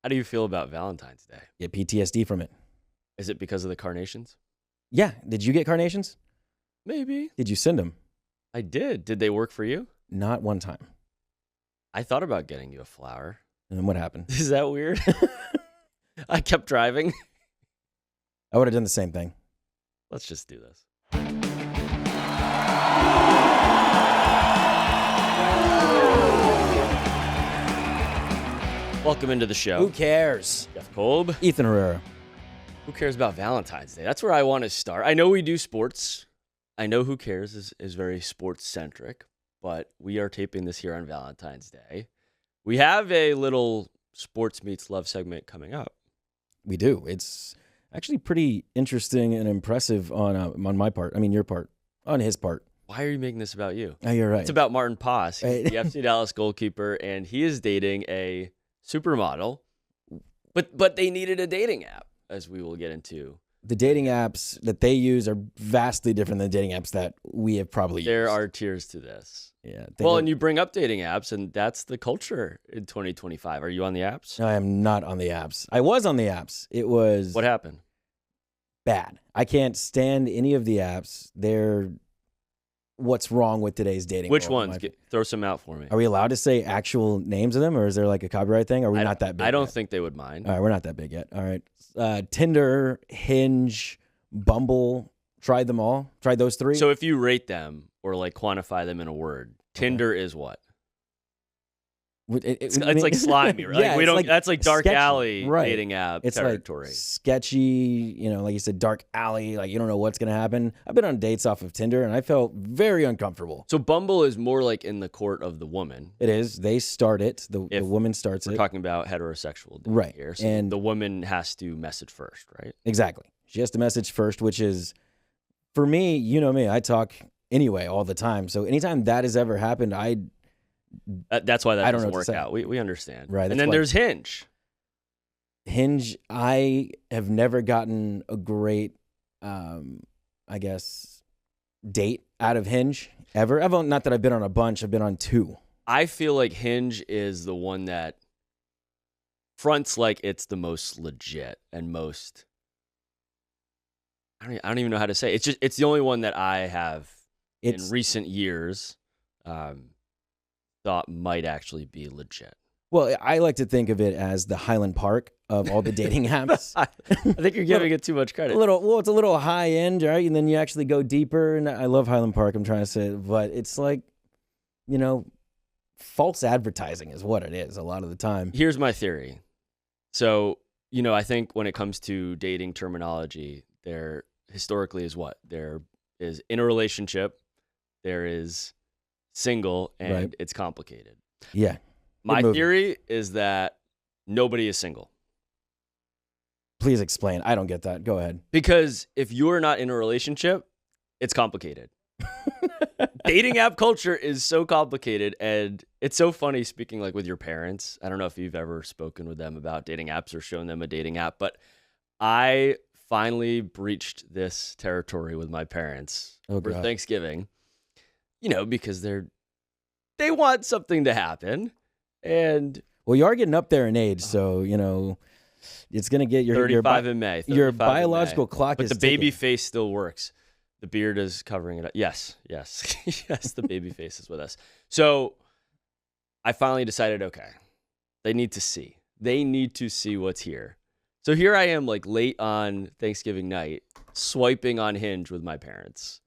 How do you feel about Valentine's Day? Get PTSD from it. Is it because of the carnations? Yeah. Did you get carnations? Maybe. Did you send them? I did. Did they work for you? Not one time. I thought about getting you a flower. And then what happened? Is that weird? I kept driving. I would have done the same thing. Let's just do this. Welcome into the show. Who cares? Jeff-Kolb. Ethan Herrera. Who cares about Valentine's Day? That's where I want to start. I know we do sports. I know Who Cares is very sports-centric, but we are taping this here on Valentine's Day. We have a little sports meets love segment coming up. We do. It's actually pretty interesting and impressive on my part. I mean, your part. On his part. Why are you making this about you? Oh, you're right. It's about Maarten Paes. He's the FC Dallas goalkeeper, and he is dating a supermodel, but they needed a dating app, as we will get into. The dating apps that they use are vastly different than the dating apps that we have probably used. There are tiers to this. Yeah. And you bring up dating apps, and that's the culture in 2025. Are you on the apps? I am not on the apps. I was on the apps. It was... What happened? Bad. I can't stand any of the apps. They're... What's wrong with today's dating Which world, ones? Throw some out for me. Are we allowed to say actual names of them, or is there like a copyright thing? Are we not that big? I don't yet? think they would mind. All right, we're not that big yet. All right. Tinder, Hinge, Bumble. Tried them all. Tried those three. So if you rate them or like quantify them in a word, Tinder is what? It's like slimy, right? Yeah, we don't. like that's like dark sketchy, alley right. dating app It's territory. like sketchy, like you said, dark alley. Like you don't know what's gonna happen. I've been on dates off of Tinder, and I felt very uncomfortable. So Bumble is more like in the court of the woman. It is. They start it. The woman starts it. We're talking about heterosexual dating right here. So and the woman has to message first, right? Exactly. She has to message first, which is, for me, you know me, I talk anyway all the time. So anytime that has ever happened, That's why that I don't doesn't know what to work say. out. We understand. Right, And then there's Hinge. Hinge, I have never gotten a great, I guess, date out of Hinge ever. Not that I've been on a bunch. I've been on two. I feel like Hinge is the one that fronts like it's the most legit and most. I don't even know how to say it. It's the only one that I have in recent years thought might actually be legit. Well, I like to think of it as the Highland Park of all the dating apps. I think you're giving it too much credit. It's a little high end, right? And then you actually go deeper. And I love Highland Park, I'm trying to say, but it's like, false advertising is what it is a lot of the time. Here's my theory. So, I think when it comes to dating terminology, there historically is what? There is in a relationship, there is single, and right. It's complicated. Yeah. My theory is that nobody is single. Please explain. I don't get that. Go ahead. Because if you're not in a relationship, it's complicated. Dating app culture is so complicated, and it's so funny speaking like with your parents. I don't know if you've ever spoken with them about dating apps or shown them a dating app, but I finally breached this territory with my parents for Thanksgiving, because they want something to happen. And well, you are getting up there in age, so, it's going to get your 35 in May. Your biological clock but is the baby ticking. face still works. The beard is covering it up. Yes. Yes, the baby face is with us. So I finally decided, okay, they need to see what's here. So here I am, like late on Thanksgiving night, swiping on Hinge with my parents.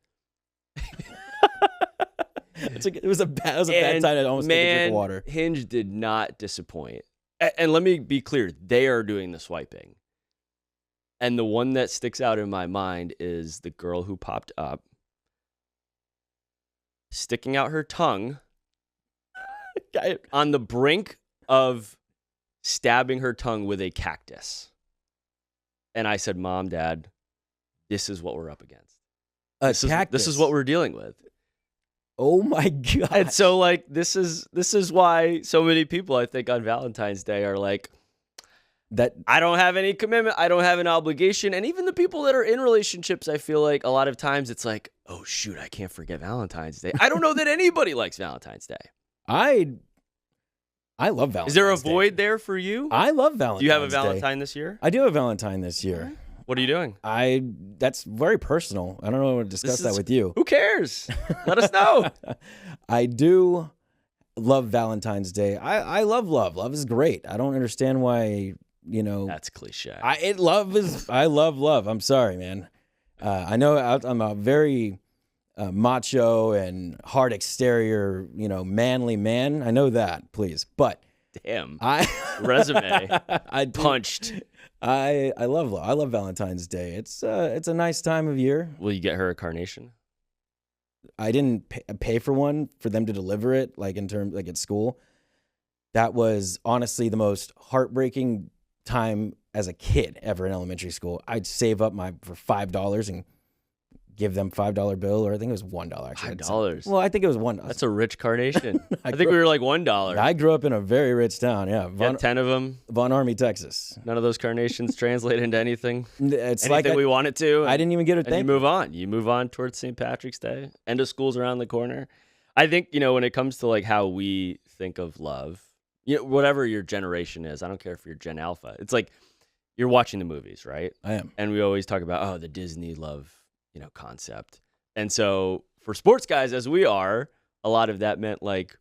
It was a bad time. I almost took a drink of water. Hinge did not disappoint. And let me be clear, they are doing the swiping. And the one that sticks out in my mind is the girl who popped up, sticking out her tongue on the brink of stabbing her tongue with a cactus. And I said, Mom, Dad, this is what we're up against. This is what we're dealing with. Oh my God. And so like this is why so many people I think on Valentine's Day are like, that I don't have any commitment, I don't have an obligation. And even the people that are in relationships, I feel like a lot of times it's like, oh shoot, I can't forget Valentine's Day. I don't know that anybody likes Valentine's Day. I I love Valentine's Is there a Day. void there for you? I love Valentine's Do you have a Day. Valentine this year? I do have a Valentine this year. What are you doing? That's very personal. I don't know to discuss that with you. Who cares? Let us know. I do love Valentine's Day. I love love. Love is great. I don't understand why, That's cliche. I love love. I'm sorry, man. I know I'm a very macho and hard exterior, manly man. I know that, please. But damn, resume I punched. I love love. I love Valentine's Day. It's a nice time of year. Will you get her a carnation? I didn't pay for one for them to deliver it, like at school. That was honestly the most heartbreaking time as a kid ever in elementary school. I'd save up for $5 and give them $5 bill, or I think it was $1 actually. $5. Well, I think it was $1. That's a rich carnation. I think we were like $1. I grew up in a very rich town. Yeah, Get 10 of them. Von Army, Texas. None of those carnations translate into anything. It's anything we want it to. I didn't even get a thank you. You move on. You move on towards St. Patrick's Day. End of school's around the corner. I think when it comes to like how we think of love, whatever your generation is, I don't care if you're Gen Alpha. It's like you're watching the movies, right? I am, and we always talk about the Disney love, concept. And so for sports guys, as we are, a lot of that meant like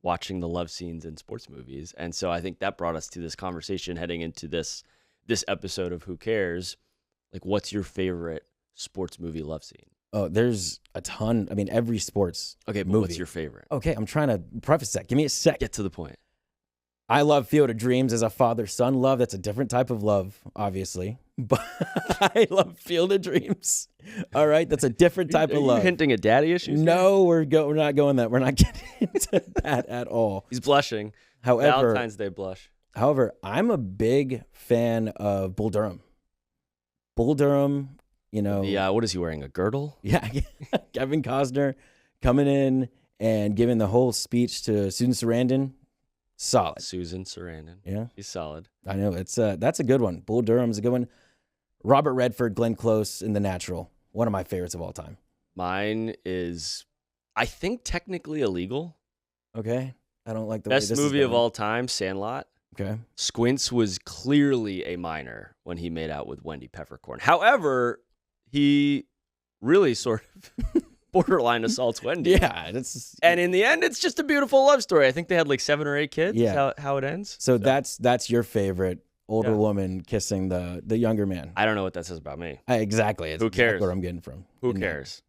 watching the love scenes in sports movies. And so I think that brought us to this conversation heading into this episode of Who Cares? Like, what's your favorite sports movie love scene? Oh, there's a ton. I mean, every sports but movie. What's your favorite? Okay, I'm trying to preface that. Give me a sec. Get to the point. I love Field of Dreams as a father-son love. That's a different type of love, obviously. But I love Field of Dreams. All right, that's a different type of love. Are you hinting at daddy issues? No, we're not going that. We're not getting into that at all. He's blushing. However, Valentine's Day blush. However, I'm a big fan of Bull Durham. Bull Durham, what is he wearing? A girdle? Yeah, Kevin Costner coming in and giving the whole speech to Susan Sarandon. Solid. Susan Sarandon. Yeah. He's solid. I know. That's a good one. Bull Durham's a good one. Robert Redford, Glenn Close in The Natural. One of my favorites of all time. Mine is, I think, technically illegal. Okay. I don't like the best movie of all time, Sandlot. Okay. Squints was clearly a minor when he made out with Wendy Peppercorn. However, he really sort of borderline assaults Wendy. Yeah. And in the end, it's just a beautiful love story. I think they had like 7 or 8 kids. Yeah. How it ends. So that's your favorite older woman kissing the younger man. I don't know what that says about me. Exactly. It's Who cares? Exactly where I'm getting from. Who cares?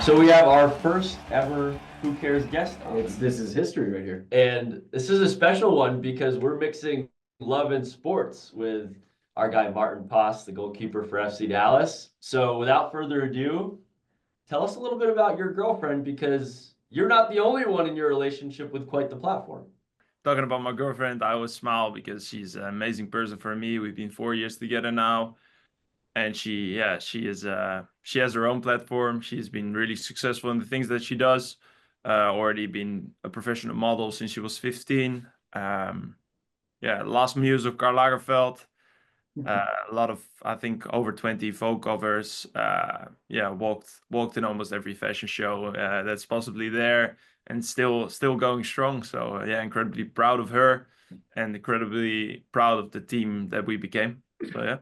So we have our first ever Who Cares guest on. This is history right here. And this is a special one because we're mixing love and sports with our guy Maarten Paes, the goalkeeper for FC Dallas. So without further ado, tell us a little bit about your girlfriend, because you're not the only one in your relationship with quite the platform. Talking about my girlfriend, I always smile because she's an amazing person for me. We've been 4 years together now. And she has her own platform. She's been really successful in the things that she does. Already been a professional model since she was 15. Last muse of Karl Lagerfeld. A lot of, I think, over 20 Vogue covers. Walked in almost every fashion show that's possibly there, and still going strong. So incredibly proud of her, and incredibly proud of the team that we became. So yeah.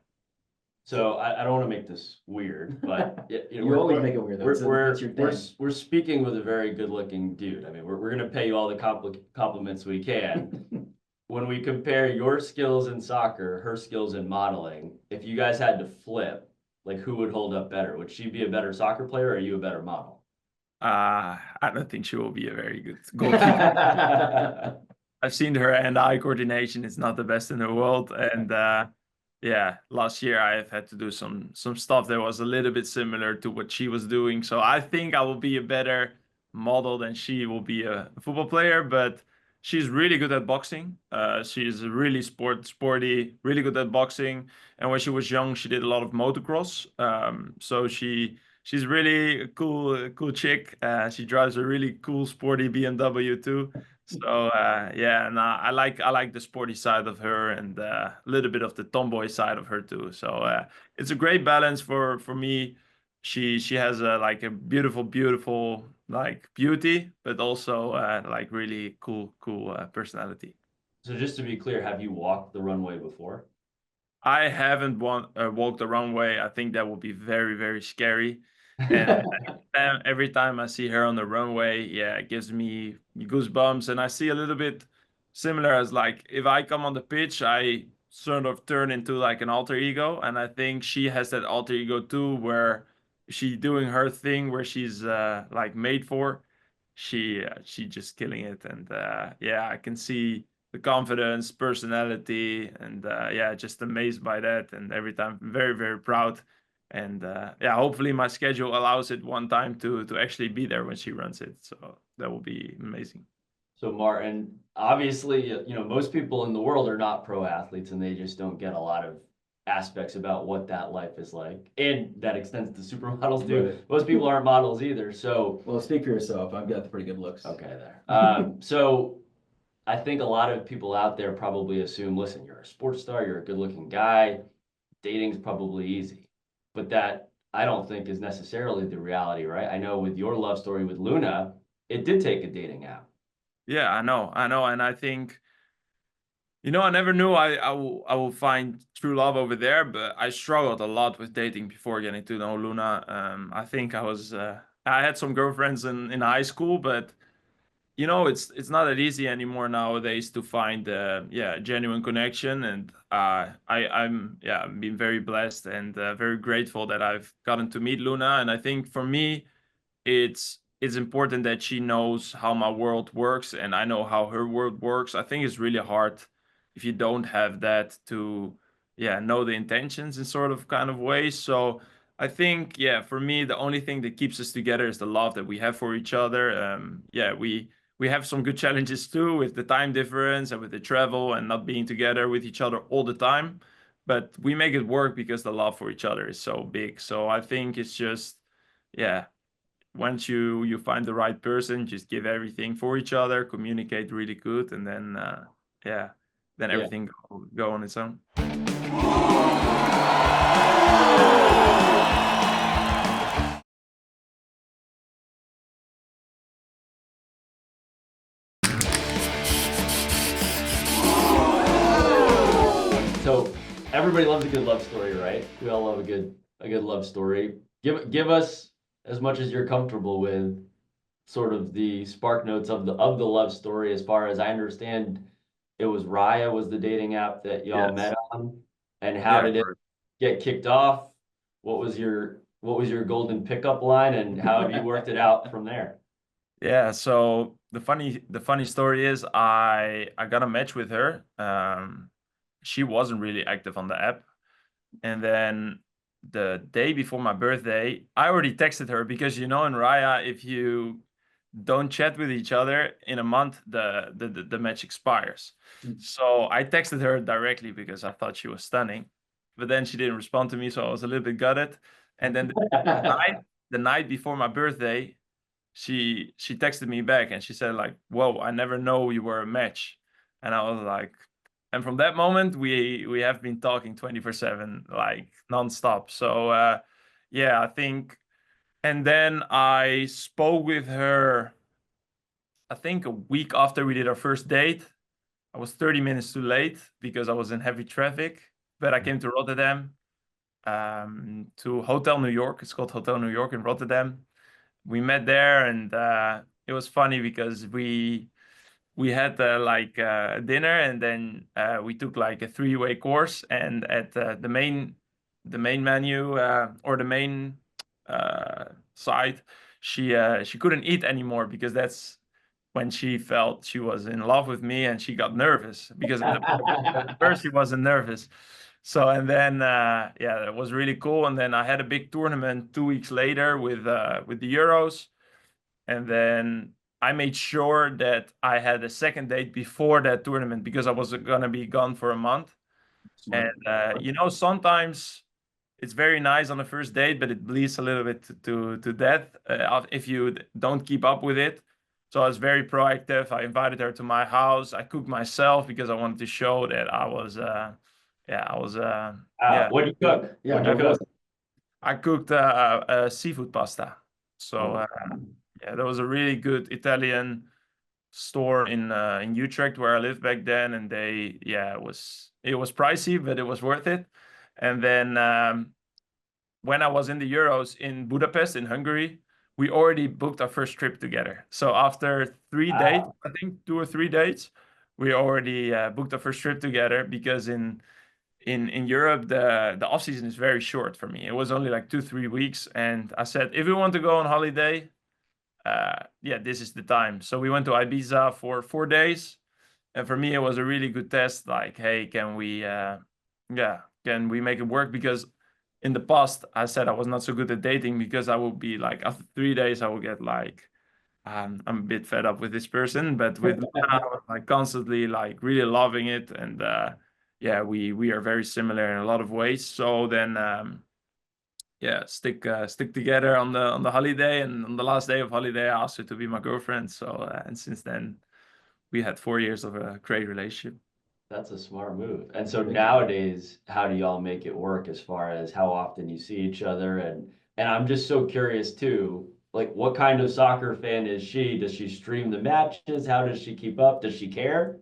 So I don't want to make this weird, but You always make it weird, though. It's your thing. we're speaking with a very good-looking dude. I mean, we're going to pay you all the compliments we can. When we compare your skills in soccer, her skills in modeling, if you guys had to flip, like, who would hold up better? Would she be a better soccer player, or are you a better model? I don't think she will be a very good goalkeeper. I've seen her hand-eye coordination is not the best in the world, and last year I have had to do some stuff that was a little bit similar to what she was doing. So I think I will be a better model than she will be a football player, but she's really good at boxing. She's really sporty, really good at boxing. And when she was young, she did a lot of motocross. So she's really a cool chick. She drives a really cool sporty BMW too. So yeah, and I like the sporty side of her and a little bit of the tomboy side of her too. So it's a great balance for me. She has like a beautiful like beauty, but also like really cool personality. So just to be clear, have you walked the runway before? I haven't walked the runway. I think that would be very scary. And every time I see her on the runway, yeah, it gives me goosebumps. And I see a little bit similar as like if I come on the pitch, I sort of turn into like an alter ego. And I think she has that alter ego too, where she doing her thing where she's like made for. She just killing it. And yeah, I can see the confidence, personality, and yeah, just amazed by that. And every time, very proud. And yeah, hopefully my schedule allows it one time to actually be there when she runs it. So that will be amazing. So Martin, obviously, most people in the world are not pro athletes and they just don't get a lot of aspects about what that life is like. And that extends to supermodels too. Right. Most people aren't models either. So, Well, speak for yourself. I've got the pretty good looks. okay, there. So I think a lot of people out there probably assume, listen, you're a sports star, you're a good looking guy, dating's probably easy. But that I don't think is necessarily the reality, right? I know with your love story with Luna, it did take a dating app. Yeah, I know, and I think I never knew I will find true love over there, but I struggled a lot with dating before getting to know Luna. I think I had some girlfriends in high school, but it's not that easy anymore nowadays to find yeah, genuine connection. And I'm being very blessed and very grateful that I've gotten to meet Luna. And I think for me it's important that she knows how my world works and I know how her world works. I think it's really hard if you don't have that to yeah, know the intentions in sort of kind of ways. So I think yeah, for me the only thing that keeps us together is the love that we have for each other. Yeah, we have some good challenges too with the time difference and with the travel and not being together with each other all the time, but we make it work because the love for each other is so big. So I think it's just yeah, once you find the right person, just give everything for each other, communicate really good, and then yeah, then Yeah. everything go on its own. So everybody loves a good love story, right? We all love a good love story. Give us as much as you're comfortable with sort of the spark notes of the love story. As far as I understand, it was Raya was the dating app that y'all Yes. met on. And how Yeah, did it correct. get kicked off? What was your golden pickup line and how have you worked it out from there? Yeah, so the funny story is I got a match with her. She wasn't really active on the app. And then the day before my birthday, I already texted her because in Raya, if you don't chat with each other in a month, the match expires. So I texted her directly because I thought she was stunning, but then she didn't respond to me, so I was a little bit gutted. And then the night before my birthday, she texted me back and she said like, "Whoa, I never know you were a match," and I was like, and from that moment we have been talking 24/7 like nonstop. So yeah, I think, and then I spoke with her. I think a week after we did our first date. I was 30 minutes too late because I was in heavy traffic, but I came to Rotterdam, to Hotel New York. It's called Hotel New York in Rotterdam. We met there, and it was funny because we had like dinner, and then we took like a three-way course. And at the main menu or the main side, she couldn't eat anymore because that's when she felt she was in love with me, and she got nervous because at first she wasn't nervous. So and then yeah, that was really cool. And then I had a big tournament 2 weeks later with the Euros, and then I made sure that I had a second date before that tournament because I was gonna be gone for a month. And Smart. sometimes it's very nice on the first date, but it bleeds a little bit to death if you don't keep up with it. So I was very proactive. I invited her to my house. I cooked myself because I wanted to show that I was, What do you cook? Yeah, What do you what was cook? I cooked seafood pasta. So there was a really good Italian store in Utrecht where I lived back then, and it was pricey, but it was worth it. And then when I was in the Euros in Budapest in Hungary, we already booked our first trip together. So after 3 days, I think 2 or 3 days, we already booked our first trip together because in Europe the off season is very short for me. It was only like 2-3 weeks, and I said if we want to go on holiday, this is the time. So we went to Ibiza for 4 days, and for me it was a really good test. Like, hey, can we make it work? Because in the past I said I was not so good at dating because I would be like after 3 days I would get like I'm a bit fed up with this person. But with Luna, I was like constantly like really loving it, and we are very similar in a lot of ways. So then stick together on the holiday, and on the last day of holiday I asked her to be my girlfriend. So and since then we had 4 years of a great relationship. That's a smart move. And so nowadays, how do y'all make it work as far as how often you see each other? And I'm just so curious too, like what kind of soccer fan is she? Does she stream the matches? How does she keep up? Does she care?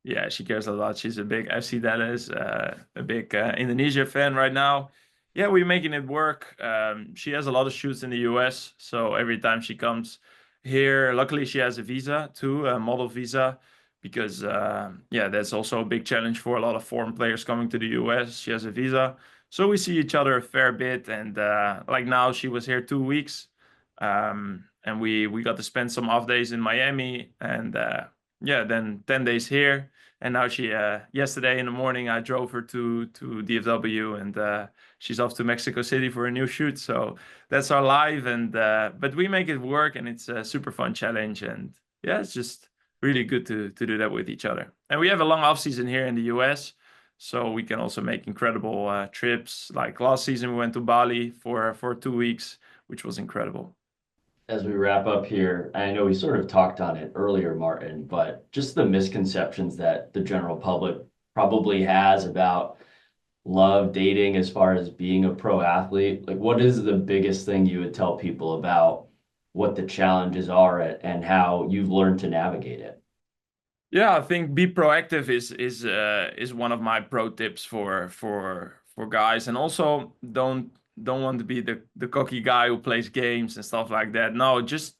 Yeah, she cares a lot. She's a big FC Dallas, a big Indonesia fan right now. Yeah, we're making it work. She has a lot of shoots in the US, so every time she comes here, luckily she has a visa too, a model visa, because that's also a big challenge for a lot of foreign players coming to the US. She has a visa, so we see each other a fair bit. And like now, she was here 2 weeks, and we got to spend some off days in Miami, and then 10 days here. And now she yesterday in the morning I drove her to DFW, and she's off to Mexico City for a new shoot. So that's our life, and but we make it work, and it's a super fun challenge. And yeah, it's just really good to do that with each other. And we have a long off season here in the US, so we can also make incredible trips. Like last season we went to Bali for 2 weeks, which was incredible. As we wrap up here, I know we sort of talked on it earlier, Maarten, but just the misconceptions that the general public probably has about love, dating, as far as being a pro athlete, like what is the biggest thing you would tell people about what the challenges are and how you've learned to navigate it? Yeah, I think be proactive is one of my pro tips for guys, and also don't want to be the cocky guy who plays games and stuff like that. No, just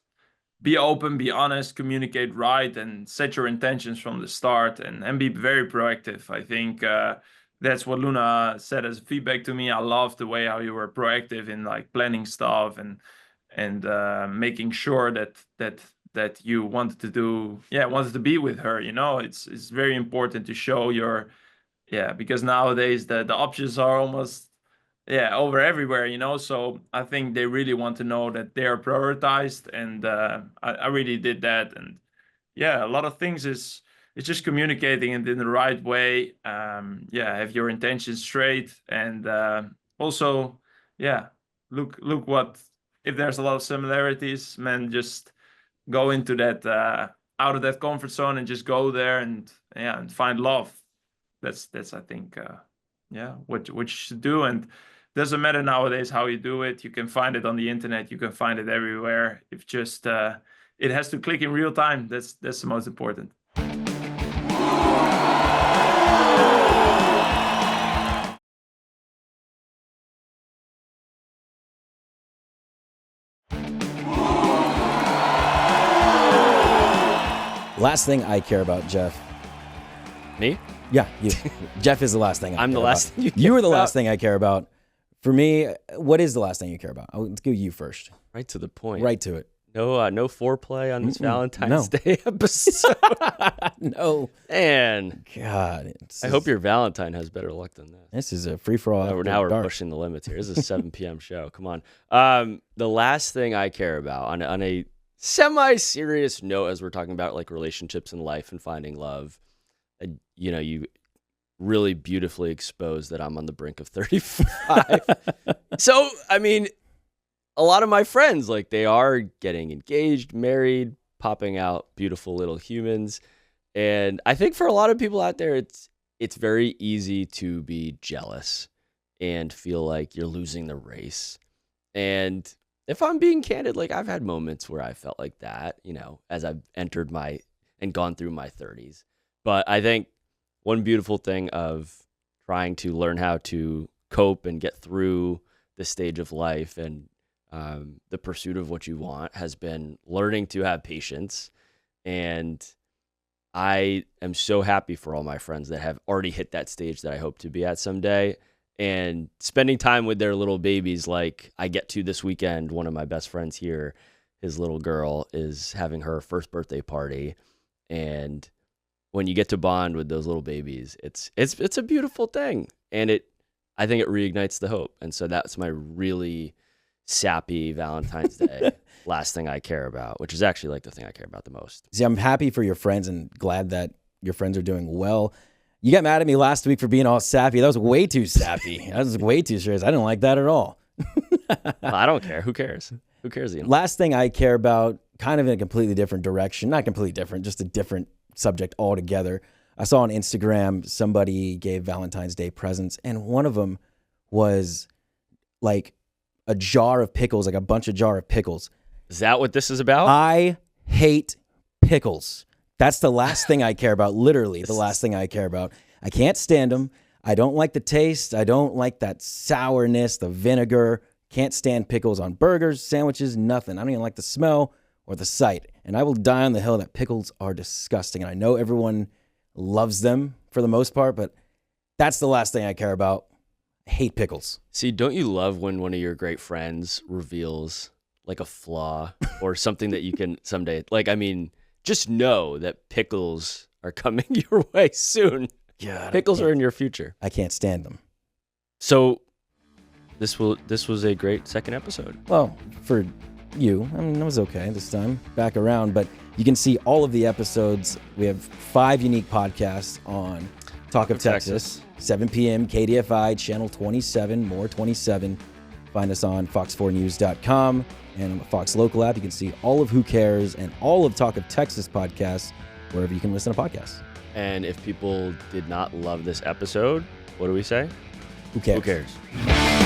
be open, be honest, communicate right, and set your intentions from the start, and be very proactive. I think that's what Luna said as feedback to me. I love the way how you were proactive in like planning stuff and making sure that you wanted to be with her. It's very important to show your because nowadays the options are almost over everywhere. So I think they really want to know that they are prioritized, and I really did that. And a lot of things is it's just communicating it in the right way. Have your intentions straight, and also look what if there's a lot of similarities, man, just go into that out of that comfort zone and just go there and find love. That's I think what you should do. And doesn't matter nowadays how you do it. You can find it on the internet. You can find it everywhere. If just it has to click in real time. That's the most important. Last thing I care about, Jeff. Me? Yeah, you. Jeff is the last thing. I'm the last thing you are the last thing I care about. For me, what is the last thing you care about? Let's go you first. Right to the point. Right to it. No foreplay on this Valentine's Day episode. No. Man. God. I hope your Valentine has better luck than this. This is a free-for-all. Now we're pushing the limits here. This is a 7 p.m. show. Come on. The last thing I care about on a semi-serious note, as we're talking about like relationships in life and finding love, you really beautifully exposed that I'm on the brink of 35. So, I mean, a lot of my friends, like, they are getting engaged, married, popping out beautiful little humans. And I think for a lot of people out there, it's very easy to be jealous and feel like you're losing the race. And if I'm being candid, like I've had moments where I felt like that, as I've entered and gone through my 30s. But I think one beautiful thing of trying to learn how to cope and get through this stage of life and the pursuit of what you want has been learning to have patience. And I am so happy for all my friends that have already hit that stage that I hope to be at someday. And spending time with their little babies, like I get to this weekend. One of my best friends here, his little girl is having her first birthday party. And when you get to bond with those little babies, it's a beautiful thing. And I think it reignites the hope. And so that's my really sappy Valentine's Day last thing I care about, which is actually like the thing I care about the most. See, I'm happy for your friends and glad that your friends are doing well. You got mad at me last week for being all sappy. That was way too sappy. That was way too serious. I didn't like that at all. Well, I don't care. Who cares? Who cares? Last thing I care about, kind of in a completely different direction. Not completely different, just a different subject altogether. I saw on Instagram somebody gave Valentine's Day presents, and one of them was like a jar of pickles, like a bunch of jar of pickles. Is that what this is about? I hate pickles. That's the last thing I care about, literally the last thing I care about. I can't stand them. I don't like the taste. I don't like that sourness, the vinegar. Can't stand pickles on burgers, sandwiches, nothing. I don't even like the smell or the sight. And I will die on the hill that pickles are disgusting. And I know everyone loves them for the most part, but that's the last thing I care about. I hate pickles. See, don't you love when one of your great friends reveals like a flaw or something that you can someday, just know that pickles are coming your way soon. God, pickles are in your future. I can't stand them. So this was a great second episode. Well, for you, it was okay this time, back around, but you can see all of the episodes. We have 5 unique podcasts on Talk of Texas. 7 p.m. KDFI, channel 27, more 27. Find us on fox4news.com and on the Fox Local app. You can see all of Who Cares and all of Talk of Texas podcasts wherever you can listen to podcasts. And if people did not love this episode, what do we say? Who cares? Who cares?